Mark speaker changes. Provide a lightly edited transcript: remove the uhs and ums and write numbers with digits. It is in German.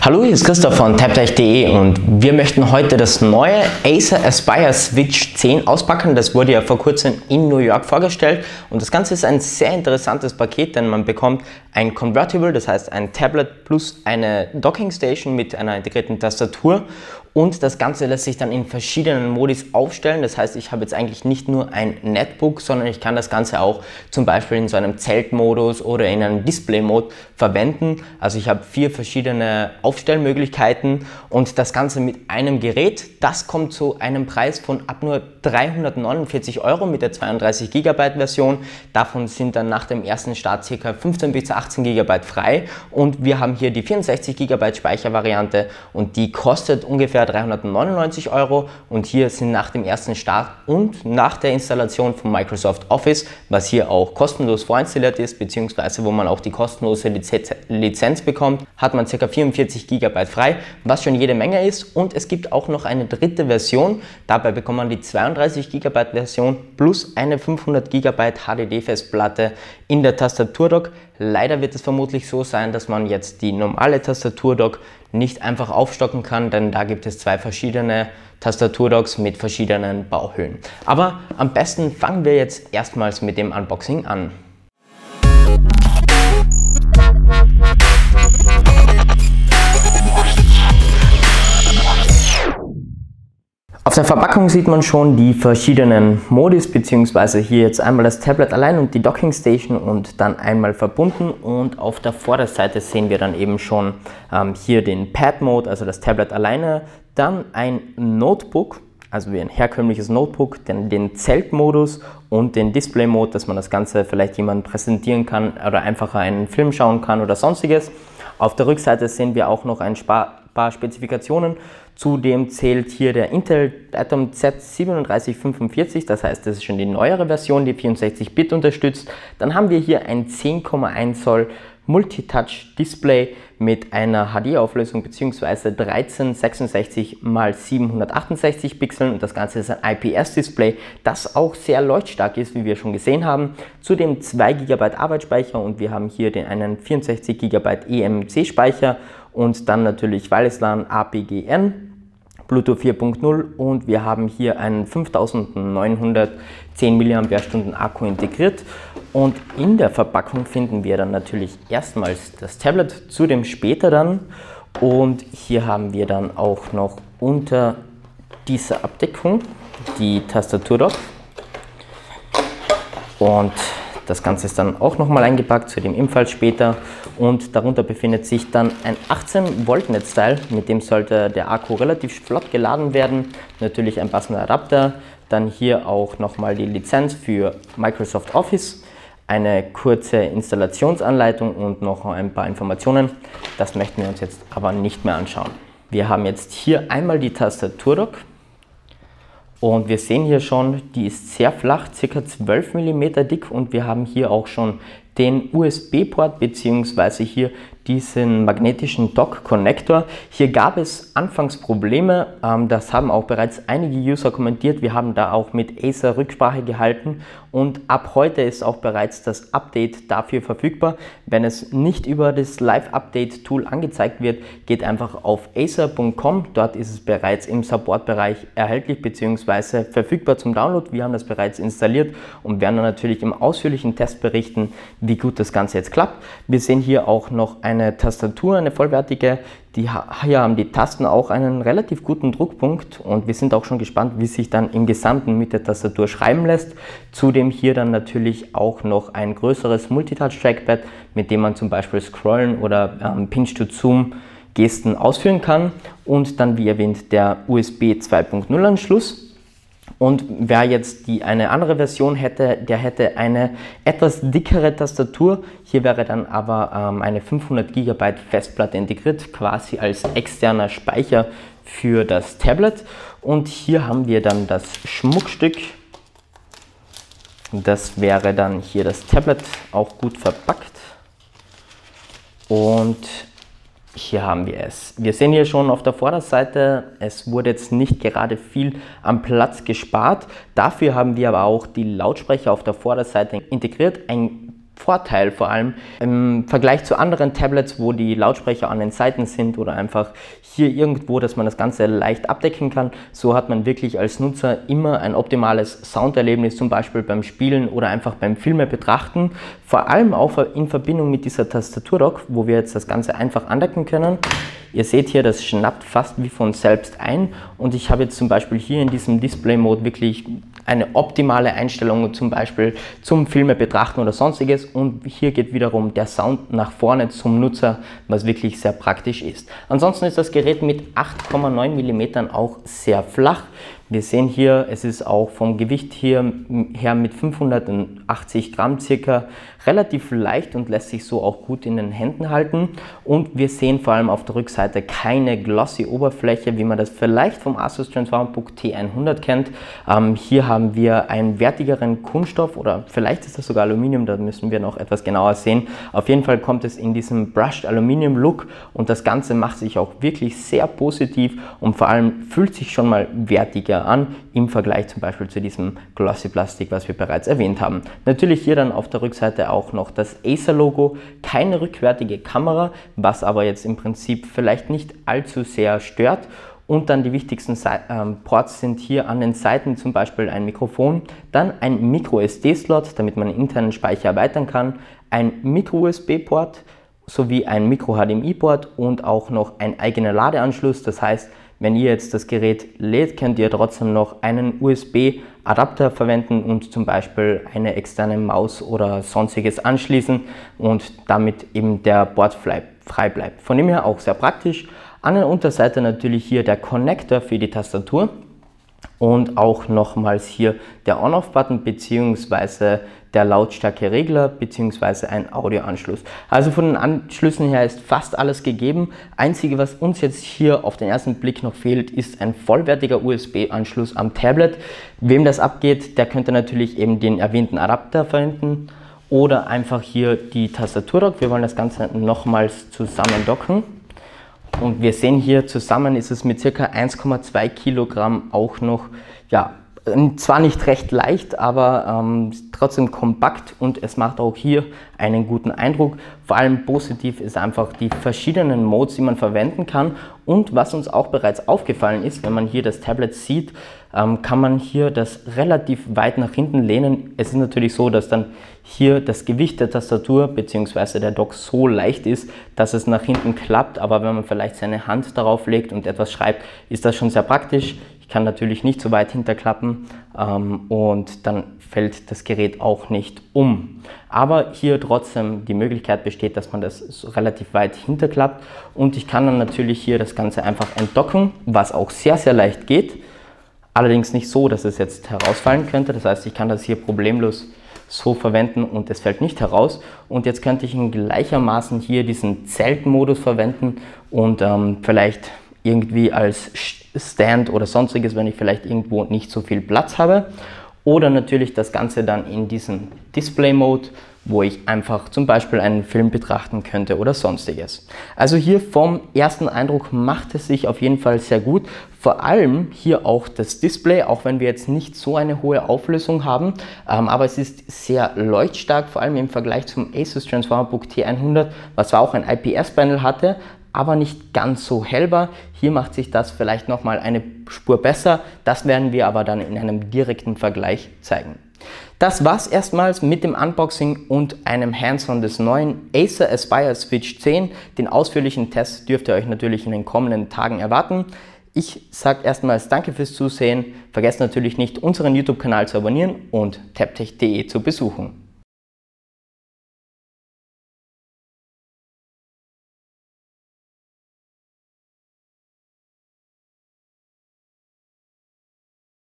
Speaker 1: Hallo, hier ist Christoph von taptech.de und wir möchten heute das neue Acer Aspire Switch 10 auspacken. Das wurde ja vor kurzem in New York vorgestellt und das Ganze ist ein sehr interessantes Paket, denn man bekommt ein Convertible, das heißt ein Tablet plus eine Docking Station mit einer integrierten Tastatur. Und das Ganze lässt sich dann in verschiedenen Modis aufstellen. Das heißt, ich habe jetzt eigentlich nicht nur ein Netbook, sondern ich kann das Ganze auch zum Beispiel in so einem Zeltmodus oder in einem Display-Mode verwenden. Also ich habe 4 verschiedene Aufstellmöglichkeiten und das Ganze mit einem Gerät. Das kommt zu einem Preis von ab nur 349 € mit der 32 GB Version. Davon sind dann nach dem ersten Start ca. 15 bis 18 GB frei. Und wir haben hier die 64 GB Speichervariante und die kostet ungefähr 399 € und hier sind nach dem ersten Start und nach der Installation von Microsoft Office, was hier auch kostenlos vorinstalliert ist, beziehungsweise wo man auch die kostenlose Lizenz bekommt, hat man ca. 44 GB frei, was schon jede Menge ist. Und es gibt auch noch eine dritte Version, dabei bekommt man die 32 GB Version plus eine 500 GB HDD-Festplatte in der Tastaturdock. Leider wird es vermutlich so sein, dass man jetzt die normale Tastaturdock nicht einfach aufstocken kann, denn da gibt es 2 verschiedene Tastaturdocks mit verschiedenen Bauhöhen. Aber am besten fangen wir jetzt erstmals mit dem Unboxing an. Auf der Verpackung sieht man schon die verschiedenen Modis, beziehungsweise hier jetzt einmal das Tablet allein und die Docking Station und dann einmal verbunden. Und auf der Vorderseite sehen wir dann eben schon hier den Pad-Mode, also das Tablet alleine, dann ein Notebook, also wie ein herkömmliches Notebook, dann den Zeltmodus und den Display-Mode, dass man das Ganze vielleicht jemandem präsentieren kann oder einfach einen Film schauen kann oder sonstiges. Auf der Rückseite sehen wir auch noch ein paar Spezifikationen. Zudem zählt hier der Intel Atom Z3745, das heißt, das ist schon die neuere Version, die 64-Bit unterstützt. Dann haben wir hier ein 10,1 Zoll Multitouch-Display mit einer HD-Auflösung bzw. 1366 x 768 Pixeln und das Ganze ist ein IPS-Display, das auch sehr leuchtstark ist, wie wir schon gesehen haben. Zudem 2 GB Arbeitsspeicher und wir haben hier einen 64 GB eMMC-Speicher und dann natürlich Wireless LAN, APGN, Bluetooth 4.0 und wir haben hier einen 5910 mAh Akku integriert. Und in der Verpackung finden wir dann natürlich erstmals das Tablet, zudem später dann. Und hier haben wir dann auch noch unter dieser Abdeckung die Tastaturdock. Und das Ganze ist dann auch nochmal eingepackt, zudem ebenfalls später. Und darunter befindet sich dann ein 18 Volt Netzteil, mit dem sollte der Akku relativ flott geladen werden. Natürlich ein passender Adapter. Dann hier auch nochmal die Lizenz für Microsoft Office. Eine kurze Installationsanleitung und noch ein paar Informationen. Das möchten wir uns jetzt aber nicht mehr anschauen. Wir haben jetzt hier einmal die Tastaturdock und wir sehen hier schon, die ist sehr flach, ca. 12 mm dick und wir haben hier auch schon den USB-Port bzw. hier diesen magnetischen Dock-Connector. Hier gab es anfangs Probleme, das haben auch bereits einige User kommentiert. Wir haben da auch mit Acer Rücksprache gehalten und ab heute ist auch bereits das Update dafür verfügbar. Wenn es nicht über das Live-Update-Tool angezeigt wird, geht einfach auf acer.com. Dort ist es bereits im Support-Bereich erhältlich bzw. verfügbar zum Download. Wir haben das bereits installiert und werden dann natürlich im ausführlichen Test berichten, wie gut das Ganze jetzt klappt. Wir sehen hier auch noch eine Tastatur, eine vollwertige. Hier haben die Tasten auch einen relativ guten Druckpunkt und wir sind auch schon gespannt, wie sich dann im Gesamten mit der Tastatur schreiben lässt. Zudem hier dann natürlich auch noch ein größeres Multitouch-Trackpad, mit dem man zum Beispiel Scrollen oder Pinch-to-Zoom-Gesten ausführen kann. Und dann, wie erwähnt, der USB 2.0 Anschluss. Und wer jetzt eine andere Version hätte, der hätte eine etwas dickere Tastatur. Hier wäre dann aber eine 500 GB Festplatte integriert, quasi als externer Speicher für das Tablet. Und hier haben wir dann das Schmuckstück. Das wäre dann hier das Tablet, auch gut verpackt. Und hier haben wir es. Wir sehen hier schon auf der Vorderseite, es wurde jetzt nicht gerade viel am Platz gespart. Dafür haben wir aber auch die Lautsprecher auf der Vorderseite integriert. Ein Vorteil vor allem im Vergleich zu anderen Tablets, wo die Lautsprecher an den Seiten sind oder einfach hier irgendwo, dass man das Ganze leicht abdecken kann. So hat man wirklich als Nutzer immer ein optimales Sounderlebnis, zum Beispiel beim Spielen oder einfach beim Filme betrachten. Vor allem auch in Verbindung mit dieser Tastaturdock, wo wir jetzt das Ganze einfach andecken können. Ihr seht hier, das schnappt fast wie von selbst ein und ich habe jetzt zum Beispiel hier in diesem Display-Mode wirklich eine optimale Einstellung, zum Beispiel zum Filme betrachten oder sonstiges, und hier geht wiederum der Sound nach vorne zum Nutzer, was wirklich sehr praktisch ist. Ansonsten ist das Gerät mit 8,9 mm auch sehr flach. Wir sehen hier, es ist auch vom Gewicht her mit 580 Gramm circa relativ leicht und lässt sich so auch gut in den Händen halten. Und wir sehen vor allem auf der Rückseite keine glossy Oberfläche, wie man das vielleicht vom Asus Transformer T100 kennt. Hier haben wir einen wertigeren Kunststoff oder vielleicht ist das sogar Aluminium, da müssen wir noch etwas genauer sehen. Auf jeden Fall kommt es in diesem Brushed Aluminium Look und das Ganze macht sich auch wirklich sehr positiv und vor allem fühlt sich schon mal wertiger an im Vergleich zum Beispiel zu diesem Glossy Plastik, was wir bereits erwähnt haben. Natürlich hier dann auf der Rückseite auch noch das Acer Logo, keine rückwärtige Kamera, was aber jetzt im Prinzip vielleicht nicht allzu sehr stört. Und dann die wichtigsten Ports sind hier an den Seiten zum Beispiel ein Mikrofon, dann ein Micro-SD-Slot, damit man den internen Speicher erweitern kann, ein Micro-USB-Port sowie ein Micro-HDMI-Port und auch noch ein eigener Ladeanschluss. Das heißt, wenn ihr jetzt das Gerät lädt, könnt ihr trotzdem noch einen USB-Adapter verwenden und zum Beispiel eine externe Maus oder sonstiges anschließen und damit eben der Port frei bleibt. Von dem her auch sehr praktisch. An der Unterseite natürlich hier der Connector für die Tastatur und auch nochmals hier der On-Off-Button bzw. der Lautstärke-Regler bzw. ein Audioanschluss. Also von den Anschlüssen her ist fast alles gegeben. Einzige, was uns jetzt hier auf den ersten Blick noch fehlt, ist ein vollwertiger USB-Anschluss am Tablet. Wem das abgeht, der könnte natürlich eben den erwähnten Adapter verwenden oder einfach hier die Tastaturdock. Wir wollen das Ganze nochmals zusammen docken. Und wir sehen hier, zusammen ist es mit ca. 1,2 Kilogramm auch noch, ja, zwar nicht recht leicht, aber trotzdem kompakt und es macht auch hier einen guten Eindruck. Vor allem positiv ist einfach die verschiedenen Modes, die man verwenden kann, und was uns auch bereits aufgefallen ist, wenn man hier das Tablet sieht, kann man hier das relativ weit nach hinten lehnen. Es ist natürlich so, dass dann hier das Gewicht der Tastatur bzw. der Dock so leicht ist, dass es nach hinten klappt, aber wenn man vielleicht seine Hand darauf legt und etwas schreibt, ist das schon sehr praktisch. Ich kann natürlich nicht so weit hinterklappen und dann fällt das Gerät auch nicht um. Aber hier trotzdem die Möglichkeit besteht, dass man das so relativ weit hinterklappt und ich kann dann natürlich hier das Ganze einfach entdocken, was auch sehr, sehr leicht geht. Allerdings nicht so, dass es jetzt herausfallen könnte. Das heißt, ich kann das hier problemlos so verwenden und es fällt nicht heraus. Und jetzt könnte ich in gleichermaßen hier diesen Zeltmodus verwenden und vielleicht irgendwie als Stand oder sonstiges, wenn ich vielleicht irgendwo nicht so viel Platz habe. Oder natürlich das Ganze dann in diesen Display-Mode, wo ich einfach zum Beispiel einen Film betrachten könnte oder sonstiges. Also hier vom ersten Eindruck macht es sich auf jeden Fall sehr gut. Vor allem hier auch das Display, auch wenn wir jetzt nicht so eine hohe Auflösung haben, aber es ist sehr leuchtstark, vor allem im Vergleich zum Asus Transformer T100, was zwar auch ein IPS-Panel hatte, aber nicht ganz so hell war. Hier macht sich das vielleicht nochmal eine Spur besser. Das werden wir aber dann in einem direkten Vergleich zeigen. Das war's erstmals mit dem Unboxing und einem Hands-on des neuen Acer Aspire Switch 10. Den ausführlichen Test dürft ihr euch natürlich in den kommenden Tagen erwarten. Ich sage erstmals danke fürs Zusehen. Vergesst natürlich nicht, unseren YouTube-Kanal zu abonnieren und taptech.de zu besuchen.